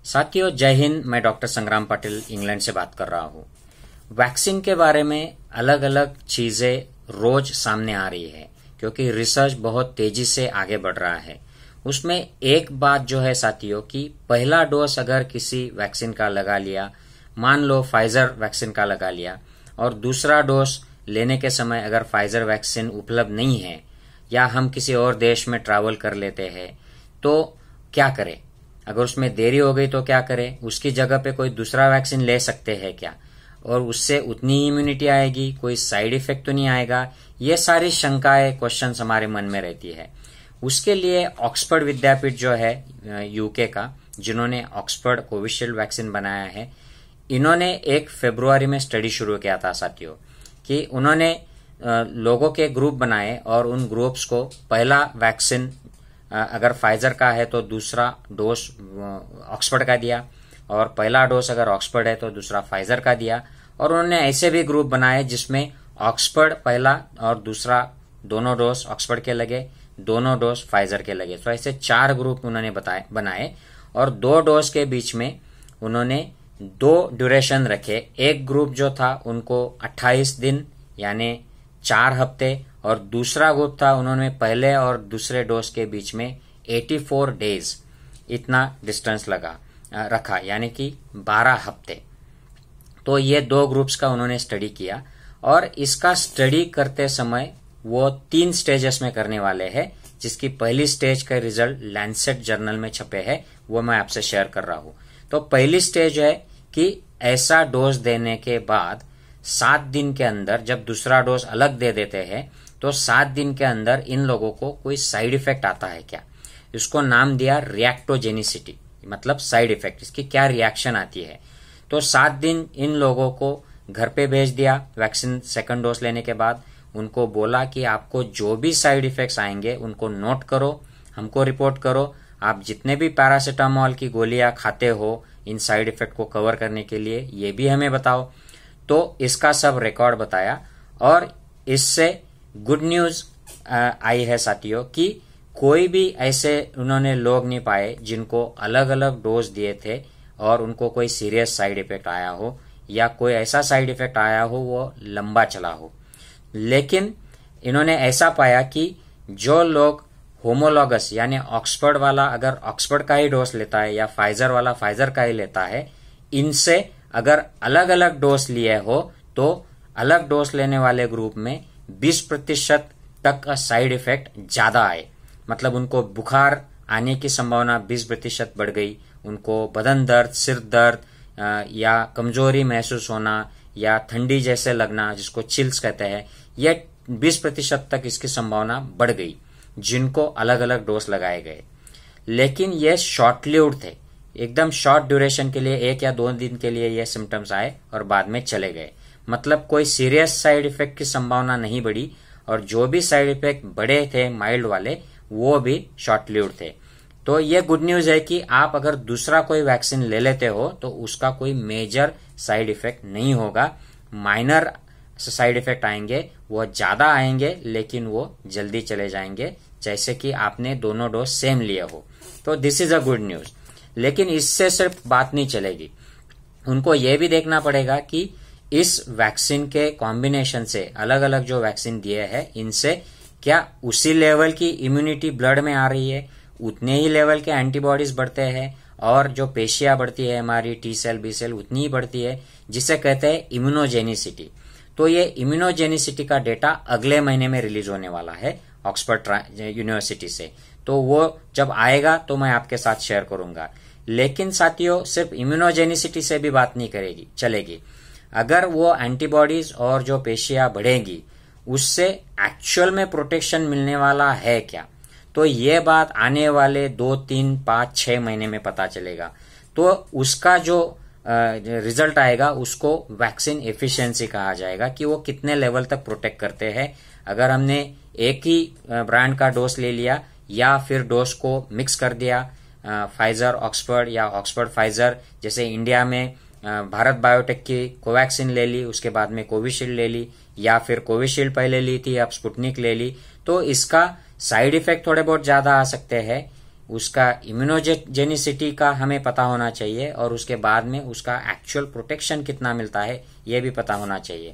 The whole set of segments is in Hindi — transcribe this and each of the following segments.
साथियों, जय हिंद। मैं डॉक्टर संग्राम पाटिल इंग्लैंड से बात कर रहा हूं। वैक्सीन के बारे में अलग अलग चीजें रोज सामने आ रही है क्योंकि रिसर्च बहुत तेजी से आगे बढ़ रहा है। उसमें एक बात जो है साथियों कि पहला डोज अगर किसी वैक्सीन का लगा लिया, मान लो फाइजर वैक्सीन का लगा लिया, और दूसरा डोज लेने के समय अगर फाइजर वैक्सीन उपलब्ध नहीं है या हम किसी और देश में ट्रैवल कर लेते हैं तो क्या करें? अगर उसमें देरी हो गई तो क्या करें? उसकी जगह पे कोई दूसरा वैक्सीन ले सकते हैं क्या? और उससे उतनी ही इम्यूनिटी आएगी? कोई साइड इफेक्ट तो नहीं आएगा? ये सारी शंकाएं, क्वेश्चंस हमारे मन में रहती है। उसके लिए ऑक्सफोर्ड विद्यापीठ जो है यूके का, जिन्होंने ऑक्सफोर्ड कोविशील्ड वैक्सीन बनाया है, इन्होंने 1 फरवरी में स्टडी शुरू किया था साथियों कि उन्होंने लोगों के ग्रुप बनाए और उन ग्रुप्स को पहला वैक्सीन अगर फाइजर का है तो दूसरा डोज ऑक्सफोर्ड का दिया, और पहला डोज अगर ऑक्सफोर्ड है तो दूसरा फाइजर का दिया। और उन्होंने ऐसे भी ग्रुप बनाए जिसमें ऑक्सफोर्ड पहला और दूसरा दोनों डोज ऑक्सफोर्ड के लगे, दोनों डोज फाइजर के लगे। तो ऐसे 4 ग्रुप उन्होंने बनाए और 2 डोज के बीच में उन्होंने 2 ड्यूरेशन रखे। एक ग्रुप जो था उनको 28 दिन यानी 4 हफ्ते, और दूसरा ग्रुप था उन्होंने पहले और दूसरे डोज के बीच में 84 डेज इतना डिस्टेंस रखा, यानी कि 12 हफ्ते। तो ये 2 ग्रुप्स का उन्होंने स्टडी किया, और इसका स्टडी करते समय वो 3 स्टेजेस में करने वाले हैं, जिसकी पहली स्टेज का रिजल्ट लैंसेट जर्नल में छपे हैं, वो मैं आपसे शेयर कर रहा हूं। तो पहली स्टेज है कि ऐसा डोज देने के बाद 7 दिन के अंदर, जब दूसरा डोज अलग दे देते हैं तो 7 दिन के अंदर इन लोगों को कोई साइड इफेक्ट आता है क्या? इसको नाम दिया रिएक्टोजेनिसिटी, मतलब साइड इफेक्ट, इसकी क्या रिएक्शन आती है। तो 7 दिन इन लोगों को घर पे भेज दिया वैक्सीन सेकंड डोज लेने के बाद। उनको बोला कि आपको जो भी साइड इफेक्ट्स आएंगे उनको नोट करो, हमको रिपोर्ट करो। आप जितने भी पैरासीटामोल की गोलियां खाते हो इन साइड इफेक्ट को कवर करने के लिए, ये भी हमें बताओ। तो इसका सब रिकॉर्ड बताया, और इससे गुड न्यूज आई है साथियों कि कोई भी ऐसे उन्होंने लोग नहीं पाए जिनको अलग अलग डोज दिए थे और उनको कोई सीरियस साइड इफेक्ट आया हो, या कोई ऐसा साइड इफेक्ट आया हो वो लंबा चला हो। लेकिन इन्होंने ऐसा पाया कि जो लोग होमोलॉगस यानी ऑक्सफोर्ड वाला अगर ऑक्सफोर्ड का ही डोज लेता है या फाइजर वाला फाइजर का ही लेता है, इनसे अगर अलग अलग डोज लिए हो तो अलग डोज लेने वाले ग्रुप में 20% तक का साइड इफेक्ट ज्यादा आए। मतलब उनको बुखार आने की संभावना 20% बढ़ गई, उनको बदन दर्द, सिर दर्द या कमजोरी महसूस होना या ठंडी जैसे लगना, जिसको चिल्स कहते हैं, यह 20% तक इसकी संभावना बढ़ गई जिनको अलग अलग डोज लगाए गए। लेकिन ये शॉर्ट लिव्ड थे, एकदम शॉर्ट ड्यूरेशन के लिए 1 या 2 दिन के लिए ये सिम्टम्स आए और बाद में चले गए। मतलब कोई सीरियस साइड इफेक्ट की संभावना नहीं बढ़ी, और जो भी साइड इफेक्ट बड़े थे माइल्ड वाले वो भी शॉर्ट लिव्ड थे। तो ये गुड न्यूज है कि आप अगर दूसरा कोई वैक्सीन ले लेते हो तो उसका कोई मेजर साइड इफेक्ट नहीं होगा। माइनर साइड इफेक्ट आएंगे, वो ज्यादा आएंगे लेकिन वो जल्दी चले जाएंगे, जैसे कि आपने दोनों डोज सेम लिए हो। तो this is a good news. लेकिन इससे सिर्फ बात नहीं चलेगी, उनको ये भी देखना पड़ेगा कि इस वैक्सीन के कॉम्बिनेशन से अलग अलग जो वैक्सीन दिए हैं इनसे क्या उसी लेवल की इम्यूनिटी ब्लड में आ रही है, उतने ही लेवल के एंटीबॉडीज बढ़ते हैं, और जो पेशियां बढ़ती है हमारी टी सेल बी सेल उतनी ही बढ़ती है, जिसे कहते हैं इम्यूनोजेनिसिटी। तो ये इम्यूनोजेनिसिटी का डेटा अगले महीने में रिलीज होने वाला है ऑक्सफोर्ड यूनिवर्सिटी से। तो वो जब आएगा तो मैं आपके साथ शेयर करूंगा। लेकिन साथियों, सिर्फ इम्यूनोजेनिसिटी से भी बात नहीं चलेगी। अगर वो एंटीबॉडीज और जो पेशियां बढ़ेगी उससे एक्चुअल में प्रोटेक्शन मिलने वाला है क्या, तो ये बात आने वाले 2, 3, 5, 6 महीने में पता चलेगा। तो उसका जो रिजल्ट आएगा उसको वैक्सीन एफिशिएंसी कहा जाएगा कि वो कितने लेवल तक प्रोटेक्ट करते हैं। अगर हमने एक ही ब्रांड का डोज ले लिया या फिर डोज को मिक्स कर दिया, फाइजर ऑक्सफोर्ड या ऑक्सफोर्ड फाइजर, जैसे इंडिया में भारत बायोटेक की कोवैक्सीन ले ली, उसके बाद में कोविशील्ड ले ली, या फिर कोविशील्ड पहले ली थी अब स्पुतनिक ले ली, तो इसका साइड इफेक्ट थोड़े बहुत ज्यादा आ सकते हैं। उसका इम्यूनोजेनिसिटी का हमें पता होना चाहिए और उसके बाद में उसका एक्चुअल प्रोटेक्शन कितना मिलता है ये भी पता होना चाहिए।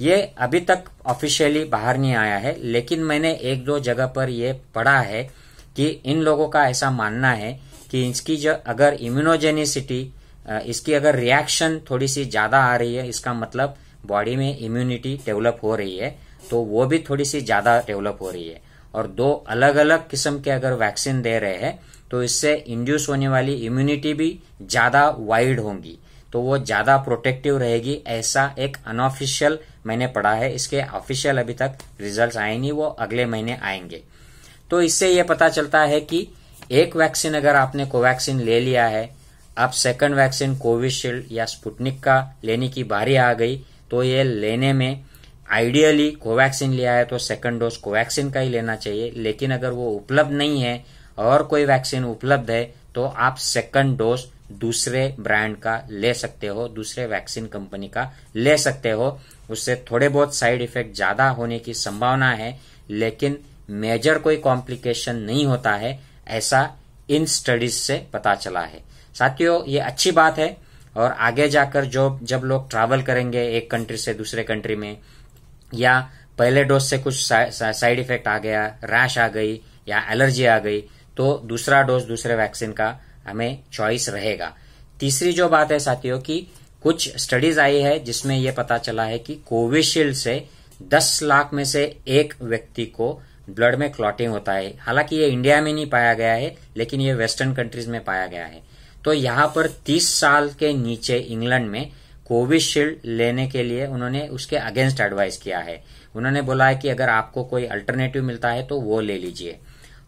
ये अभी तक ऑफिशियली बाहर नहीं आया है, लेकिन मैंने एक दो जगह पर ये पढ़ा है कि इन लोगों का ऐसा मानना है कि इसकी जो अगर इम्यूनोजेनिसिटी, इसकी अगर रिएक्शन थोड़ी सी ज्यादा आ रही है, इसका मतलब बॉडी में इम्यूनिटी डेवलप हो रही है, तो वो भी थोड़ी सी ज्यादा डेवलप हो रही है। और दो अलग अलग किस्म के अगर वैक्सीन दे रहे हैं तो इससे इंड्यूस होने वाली इम्यूनिटी भी ज्यादा वाइड होंगी, तो वो ज्यादा प्रोटेक्टिव रहेगी, ऐसा एक अनऑफिशियल मैंने पढ़ा है। इसके ऑफिशियल अभी तक रिजल्ट्स आए नहीं, वो अगले महीने आएंगे। तो इससे ये पता चलता है कि एक वैक्सीन अगर आपने कोवैक्सीन ले लिया है, अब सेकंड वैक्सीन कोविशील्ड या स्पुतनिक का लेने की बारी आ गई, तो ये लेने में आइडियली कोवैक्सीन लिया है तो सेकंड डोज कोवैक्सीन का ही लेना चाहिए। लेकिन अगर वो उपलब्ध नहीं है और कोई वैक्सीन उपलब्ध है तो आप सेकंड डोज दूसरे ब्रांड का ले सकते हो, दूसरे वैक्सीन कंपनी का ले सकते हो। उससे थोड़े बहुत साइड इफेक्ट ज्यादा होने की संभावना है, लेकिन मेजर कोई कॉम्प्लिकेशन नहीं होता है, ऐसा इन स्टडीज से पता चला है। साथियों, ये अच्छी बात है और आगे जाकर जब लोग ट्रैवल करेंगे एक कंट्री से दूसरे कंट्री में, या पहले डोज से कुछ साइड इफेक्ट आ गया, रैश आ गई या एलर्जी आ गई, तो दूसरा डोज दूसरे वैक्सीन का हमें चॉइस रहेगा। तीसरी जो बात है साथियों की, कुछ स्टडीज आई है जिसमें यह पता चला है कि कोविशील्ड से 10 लाख में से एक व्यक्ति को ब्लड में क्लॉटिंग होता है। हालांकि ये इंडिया में नहीं पाया गया है, लेकिन ये वेस्टर्न कंट्रीज में पाया गया है। तो यहाँ पर 30 साल के नीचे इंग्लैंड में कोविशील्ड लेने के लिए उन्होंने उसके अगेंस्ट एडवाइस किया है। उन्होंने बोला है कि अगर आपको कोई अल्टरनेटिव मिलता है तो वो ले लीजिए।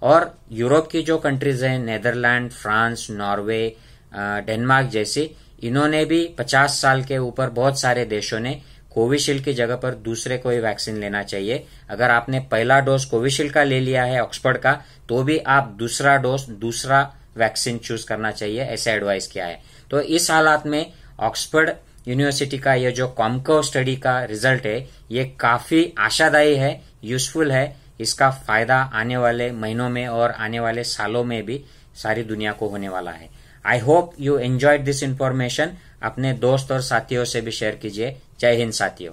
और यूरोप की जो कंट्रीज हैं, नेदरलैंड, फ्रांस, नॉर्वे, डेनमार्क जैसी, इन्होंने भी 50 साल के ऊपर बहुत सारे देशों ने कोविशील्ड की जगह पर दूसरे कोई वैक्सीन लेना चाहिए। अगर आपने पहला डोज कोविशील्ड का ले लिया है ऑक्सफोर्ड का, तो भी आप दूसरा डोज दूसरा वैक्सीन चूज करना चाहिए, ऐसा एडवाइस किया है। तो इस हालात में ऑक्सफोर्ड यूनिवर्सिटी का ये जो कॉमको स्टडी का रिजल्ट है, ये काफी आशादायी है, यूजफुल है। इसका फायदा आने वाले महीनों में और आने वाले सालों में भी सारी दुनिया को होने वाला है। I hope you enjoyed this information. अपने दोस्त और साथियों से भी शेयर कीजिए। जय हिंद साथियों।